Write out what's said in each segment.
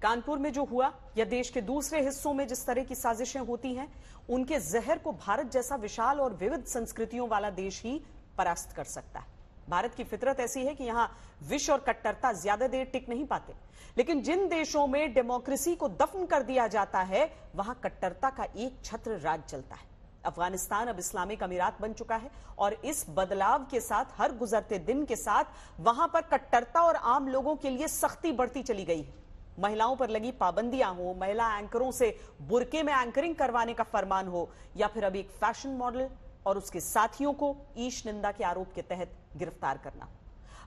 कानपुर में जो हुआ या देश के दूसरे हिस्सों में जिस तरह की साजिशें होती हैं, उनके जहर को भारत जैसा विशाल और विविध संस्कृतियों वाला देश ही परास्त कर सकता है। भारत की फितरत ऐसी है कि यहां विष और कट्टरता ज्यादा देर टिक नहीं पाते, लेकिन जिन देशों में डेमोक्रेसी को दफन कर दिया जाता है, वहां कट्टरता का एक छत्र राज चलता है। अफगानिस्तान अब इस्लामिक अमीरात बन चुका है और इस बदलाव के साथ हर गुजरते दिन के साथ वहां पर कट्टरता और आम लोगों के लिए सख्ती बढ़ती चली गई है। महिलाओं पर लगी पाबंदियां हो, महिला एंकरों से बुरके में एंकरिंग करवाने का फरमान हो, या फिर अब एक फैशन मॉडल और उसके साथियों को ईश निंदा के आरोप के तहत गिरफ्तार करना।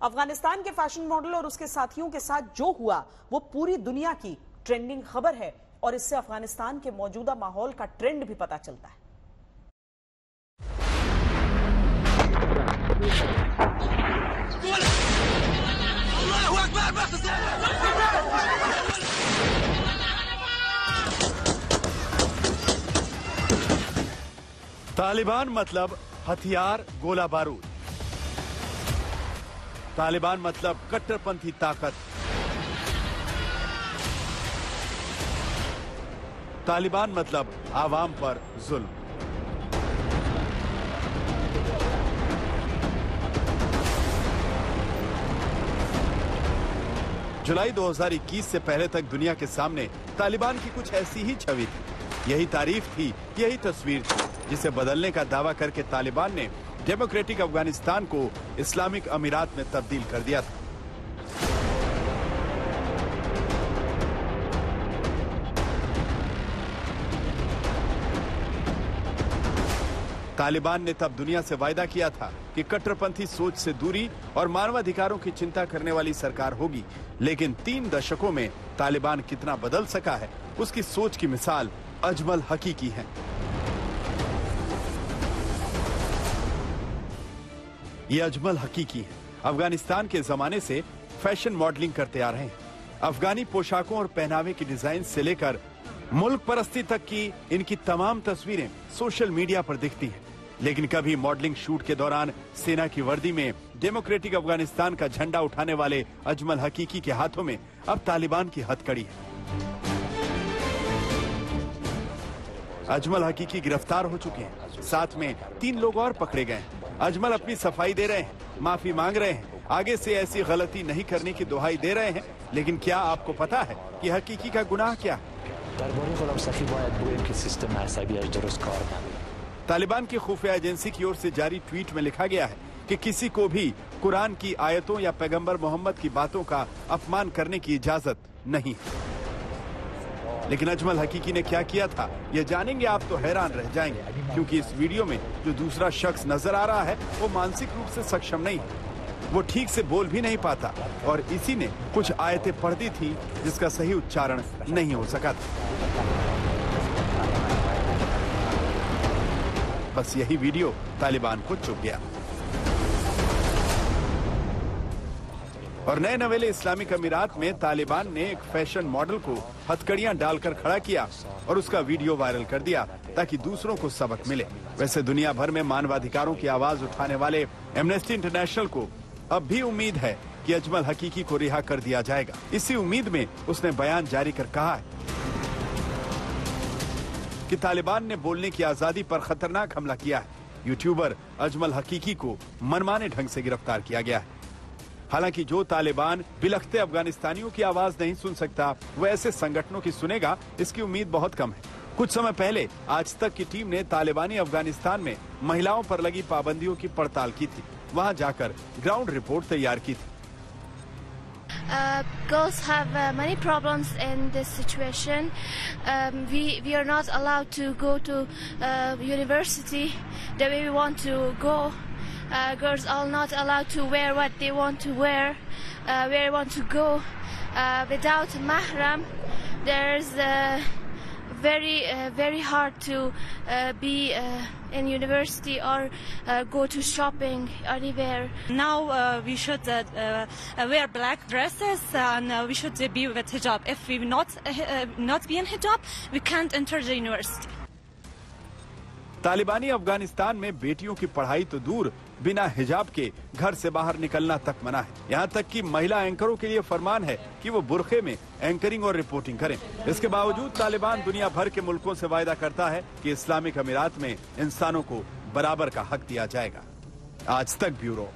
अफगानिस्तान के फैशन मॉडल और उसके साथियों के साथ जो हुआ वो पूरी दुनिया की ट्रेंडिंग खबर है और इससे अफगानिस्तान के मौजूदा माहौल का ट्रेंड भी पता चलता है। तालिबान मतलब हथियार, गोला बारूद। तालिबान मतलब कट्टरपंथी ताकत। तालिबान मतलब आवाम पर जुल्म। जुलाई 2021 से पहले तक दुनिया के सामने तालिबान की कुछ ऐसी ही छवि थी। यही तारीफ थी, यही तस्वीर थी, जिसे बदलने का दावा करके तालिबान ने डेमोक्रेटिक अफगानिस्तान को इस्लामिक अमीरात में तब्दील कर दिया था। तालिबान ने तब दुनिया से वायदा किया था कि कट्टरपंथी सोच से दूरी और मानवाधिकारों की चिंता करने वाली सरकार होगी, लेकिन 3 दशकों में तालिबान कितना बदल सका है, उसकी सोच की मिसाल अजमल हकीकी है। ये अजमल हकीकी है। अफगानिस्तान के जमाने से फैशन मॉडलिंग करते आ रहे हैं। अफगानी पोशाकों और पहनावे की डिजाइन से लेकर मुल्क परस्ती तक की इनकी तमाम तस्वीरें सोशल मीडिया पर दिखती हैं। लेकिन कभी मॉडलिंग शूट के दौरान सेना की वर्दी में डेमोक्रेटिक अफगानिस्तान का झंडा उठाने वाले अजमल हकीकी के हाथों में अब तालिबान की हथकड़ी है। अजमल हकीकी गिरफ्तार हो चुके हैं, साथ में 3 लोग और पकड़े गए हैं। अजमल अपनी सफाई दे रहे हैं, माफी मांग रहे हैं, आगे से ऐसी गलती नहीं करने की दुहाई दे रहे हैं। लेकिन क्या आपको पता है कि हकीकी का गुनाह क्या है? तालिबान की खुफिया एजेंसी की ओर से जारी ट्वीट में लिखा गया है कि किसी को भी कुरान की आयतों या पैगंबर मोहम्मद की बातों का अपमान करने की इजाजत नहीं है। लेकिन अजमल हकीकी ने क्या किया था, ये जानेंगे आप तो हैरान रह जाएंगे, क्योंकि इस वीडियो में जो दूसरा शख्स नजर आ रहा है वो मानसिक रूप से सक्षम नहीं है। वो ठीक से बोल भी नहीं पाता और इसी ने कुछ आयतें पढ़ दी थी जिसका सही उच्चारण नहीं हो सका था। बस यही वीडियो तालिबान को चुभ गया और नए नवेले इस्लामिक अमीरात में तालिबान ने एक फैशन मॉडल को हथकड़ियां डालकर खड़ा किया और उसका वीडियो वायरल कर दिया ताकि दूसरों को सबक मिले। वैसे दुनिया भर में मानवाधिकारों की आवाज उठाने वाले एमनेस्टी इंटरनेशनल को अब भी उम्मीद है कि अजमल हकीकी को रिहा कर दिया जाएगा। इसी उम्मीद में उसने बयान जारी कर कहा है कि तालिबान ने बोलने की आजादी पर खतरनाक हमला किया है। यूट्यूबर अजमल हकीकी को मनमाने ढंग से गिरफ्तार किया गया है। हालांकि जो तालिबान बिलखते अफगानिस्तानियों की आवाज नहीं सुन सकता, वो ऐसे संगठनों की सुनेगा, इसकी उम्मीद बहुत कम है। कुछ समय पहले आज तक की टीम ने तालिबानी अफगानिस्तान में महिलाओं पर लगी पाबंदियों की पड़ताल की थी। वहां जाकर ग्राउंड रिपोर्ट तैयार की थी। Girls have many problems in this situation. We are not allowed to go to university the way we want to go. Girls are not allowed to wear what they want to wear, where they want to go without mahram. There's very hard to be in university or go to shopping anywhere. Now we should wear black dresses and we should be with hijab. If we not be in hijab, we can't enter the university. तालिबानी अफगानिस्तान में बेटियों की पढ़ाई तो दूर, बिना हिजाब के घर से बाहर निकलना तक मना है। यहाँ तक कि महिला एंकरों के लिए फरमान है कि वो बुर्खे में एंकरिंग और रिपोर्टिंग करें। इसके बावजूद तालिबान दुनिया भर के मुल्कों से वायदा करता है कि इस्लामिक अमीरात में इंसानों को बराबर का हक दिया जाएगा। आज तक ब्यूरो।